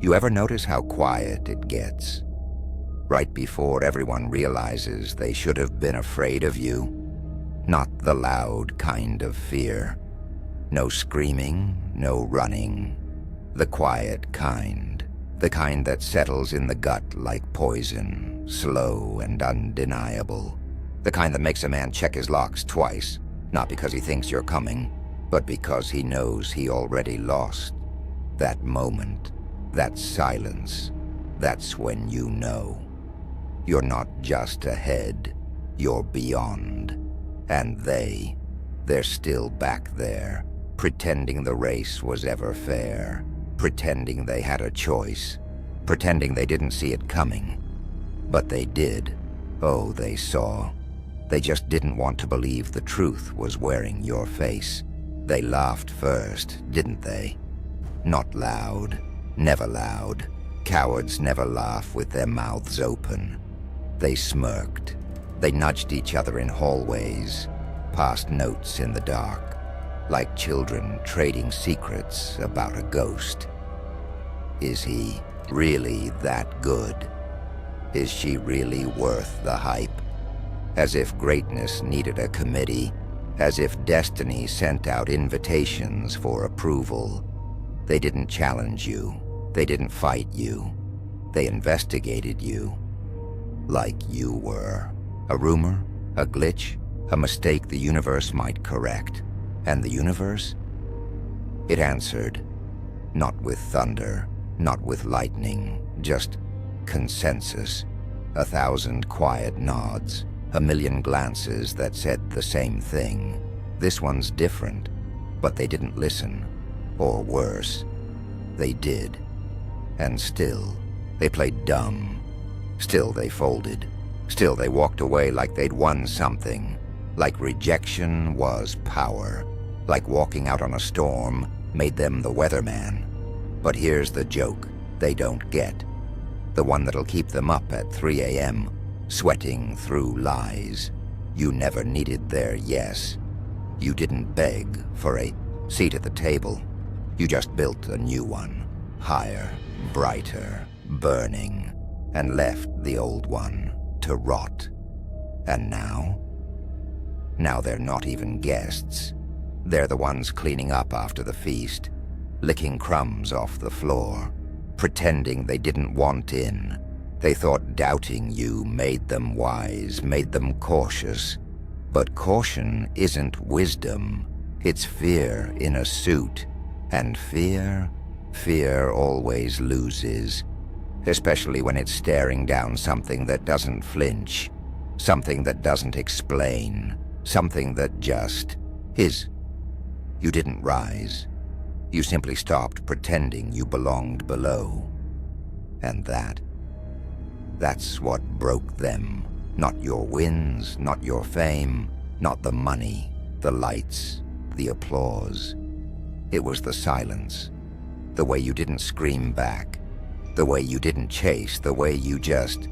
You ever notice how quiet it gets? Right before everyone realizes they should have been afraid of you? Not the loud kind of fear. No screaming, no running. The quiet kind. The kind that settles in the gut like poison, slow and undeniable. The kind that makes a man check his locks twice, not because he thinks you're coming, but because he knows he already lost. That moment, that silence, that's when you know. You're not just ahead, you're beyond. And they're still back there, pretending the race was ever fair, pretending they had a choice, pretending they didn't see it coming. But they did. Oh, they saw. They just didn't want to believe the truth was wearing your face. They laughed first, didn't they? Not loud, never loud. Cowards never laugh with their mouths open. They smirked. They nudged each other in hallways, passed notes in the dark, like children trading secrets about a ghost. Is he really that good? Is she really worth the hype? As if greatness needed a committee, as if destiny sent out invitations for approval. They didn't challenge you. They didn't fight you. They investigated you. Like you were. A rumor, a glitch, a mistake the universe might correct. And the universe? It answered. Not with thunder, not with lightning, just consensus. 1,000 quiet nods, 1,000,000 glances that said the same thing. This one's different, but they didn't listen. Or worse, they did. And still, they played dumb. Still they folded. Still they walked away like they'd won something. Like rejection was power. Like walking out on a storm made them the weatherman. But here's the joke they don't get. The one that'll keep them up at 3 a.m., sweating through lies. You never needed their yes. You didn't beg for a seat at the table. You just built a new one, higher, brighter, burning, and left the old one to rot. And now? Now they're not even guests. They're the ones cleaning up after the feast, licking crumbs off the floor, pretending they didn't want in. They thought doubting you made them wise, made them cautious. But caution isn't wisdom. It's fear in a suit. And fear always loses. Especially when it's staring down something that doesn't flinch. Something that doesn't explain. Something that just is. You didn't rise. You simply stopped pretending you belonged below. And that's what broke them. Not your wins, not your fame, not the money, the lights, the applause. It was the silence. The way you didn't scream back. The way you didn't chase. The way you just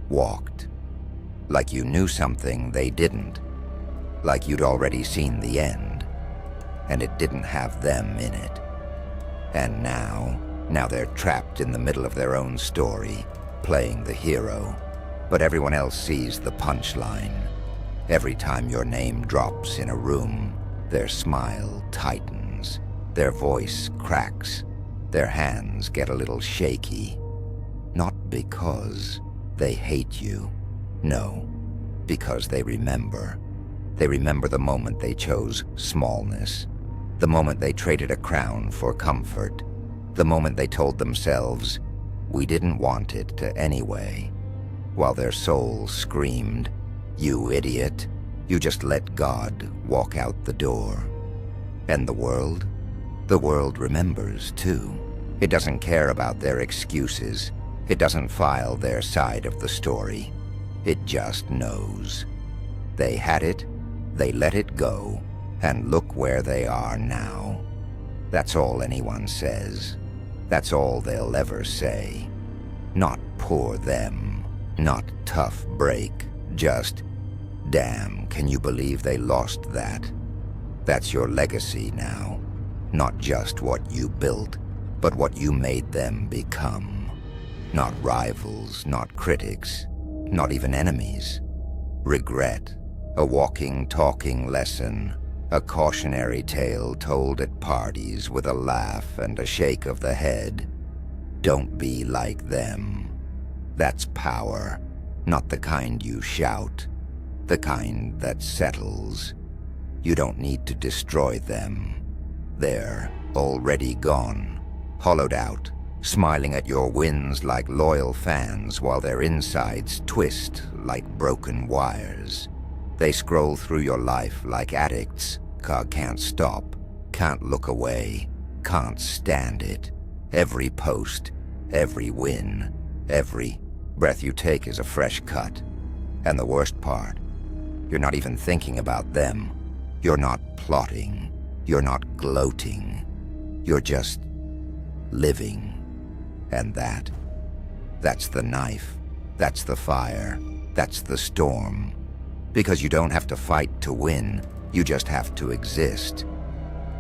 walked. Like you knew something they didn't. Like you'd already seen the end. And it didn't have them in it. And now they're trapped in the middle of their own story, playing the hero. But everyone else sees the punchline. Every time your name drops in a room, their smile tightens, their voice cracks, their hands get a little shaky. Not because they hate you. No, because they remember. They remember the moment they chose smallness. The moment they traded a crown for comfort. The moment they told themselves, we didn't want it to anyway. While their soul screamed, you idiot, you just let God walk out the door. And the world remembers too. It doesn't care about their excuses. It doesn't file their side of the story. It just knows. They had it, they let it go, and look where they are now. That's all anyone says. That's all they'll ever say. Not poor them, not tough break, just, damn, can you believe they lost that? That's your legacy now, not just what you built. but what you made them become. Not rivals, not critics, not even enemies. Regret, a walking, talking lesson, a cautionary tale told at parties with a laugh and a shake of the head. Don't be like them. That's power, not the kind you shout, the kind that settles. You don't need to destroy them. They're already gone, hollowed out, smiling at your wins like loyal fans while their insides twist like broken wires. They scroll through your life like addicts, can't stop, can't look away, can't stand it. Every post, every win, every breath you take is a fresh cut. And the worst part, you're not even thinking about them. You're not plotting. You're not gloating. You're just living. And that's the knife. That's the fire. That's the storm. Because you don't have to fight to win. You just have to exist.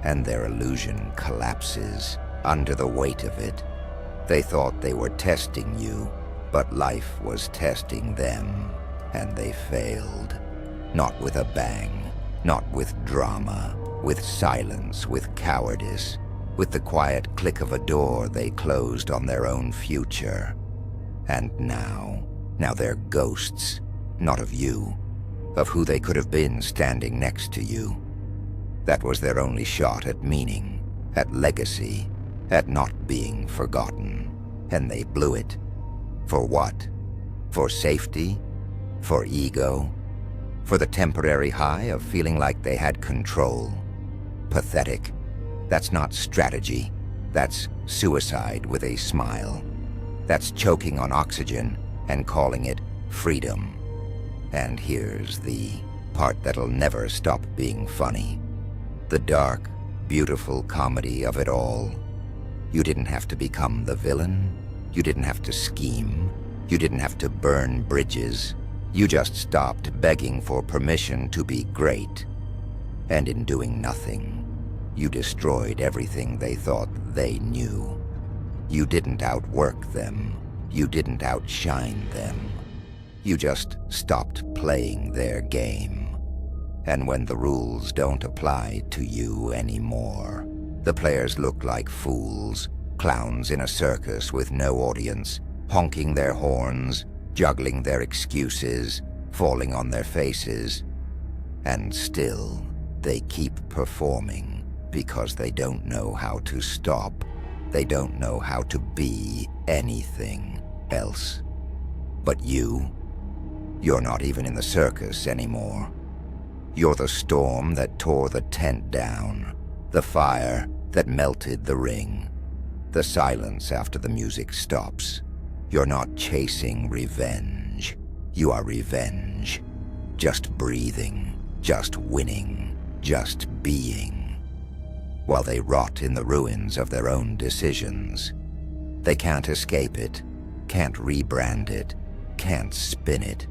And their illusion collapses under the weight of it. They thought they were testing you, but life was testing them, and they failed. Not with a bang, not with drama, with silence, with cowardice, with the quiet click of a door they closed on their own future. And now they're ghosts, not of you, of who they could have been standing next to you. That was their only shot at meaning, at legacy, at not being forgotten. And they blew it. For what? For safety? For ego? For the temporary high of feeling like they had control? Pathetic. That's not strategy. That's suicide with a smile. That's choking on oxygen and calling it freedom. And here's the part that'll never stop being funny. The dark, beautiful comedy of it all. You didn't have to become the villain. You didn't have to scheme. You didn't have to burn bridges. You just stopped begging for permission to be great. And in doing nothing, you destroyed everything they thought they knew. You didn't outwork them. You didn't outshine them. You just stopped playing their game. And when the rules don't apply to you anymore, the players look like fools, clowns in a circus with no audience, honking their horns, juggling their excuses, falling on their faces. And still, they keep performing because they don't know how to stop. They don't know how to be anything else. But you're not even in the circus anymore. You're the storm that tore the tent down, the fire that melted the ring, the silence after the music stops. You're not chasing revenge. You are revenge. Just breathing, just winning, just being. While they rot in the ruins of their own decisions. They can't escape it, can't rebrand it, can't spin it.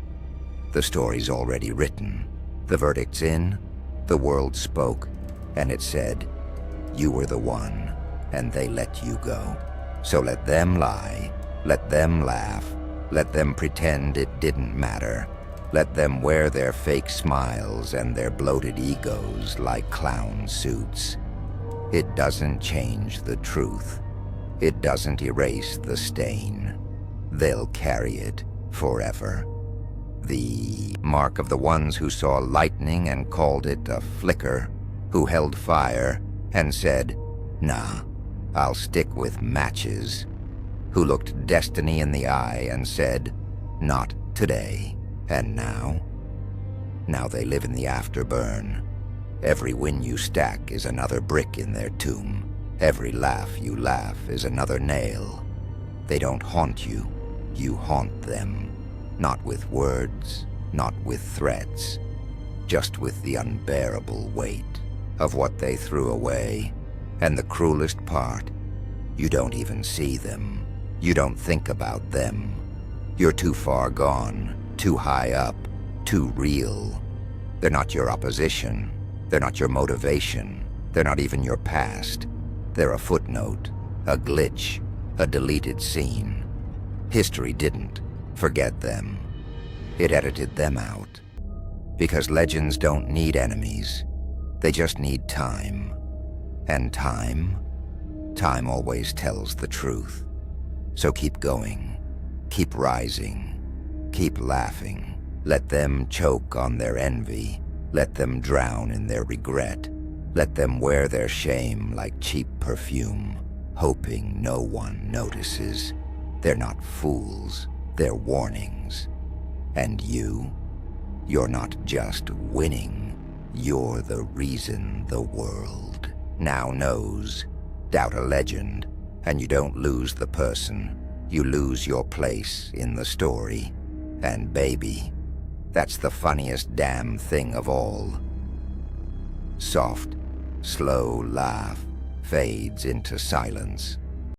The story's already written. The verdict's in, the world spoke, and it said, you were the one, and they let you go. So let them lie, let them laugh, let them pretend it didn't matter. Let them wear their fake smiles and their bloated egos like clown suits. It doesn't change the truth. It doesn't erase the stain. They'll carry it forever. The mark of the ones who saw lightning and called it a flicker, who held fire and said, nah, I'll stick with matches, who looked destiny in the eye and said, not today. And now they live in the afterburn. Every win you stack is another brick in their tomb. Every laugh you laugh is another nail. They don't haunt you, you haunt them. Not with words, not with threats, just with the unbearable weight of what they threw away. And the cruelest part, you don't even see them. You don't think about them. You're too far gone, too high up, too real. They're not your opposition. They're not your motivation. They're not even your past. They're a footnote, A glitch, a deleted scene. History didn't forget them. It edited them out. Because legends don't need enemies. They just need time. And time always tells the truth. So keep going. Keep rising. Keep laughing. Let them choke on their envy. Let them drown in their regret. Let them wear their shame like cheap perfume, hoping no one notices. They're not fools, they're warnings. And you're not just winning, you're the reason the world now knows. Doubt a legend, and you don't lose the person. You lose your place in the story. And baby, that's the funniest damn thing of all. Soft, slow laugh fades into silence.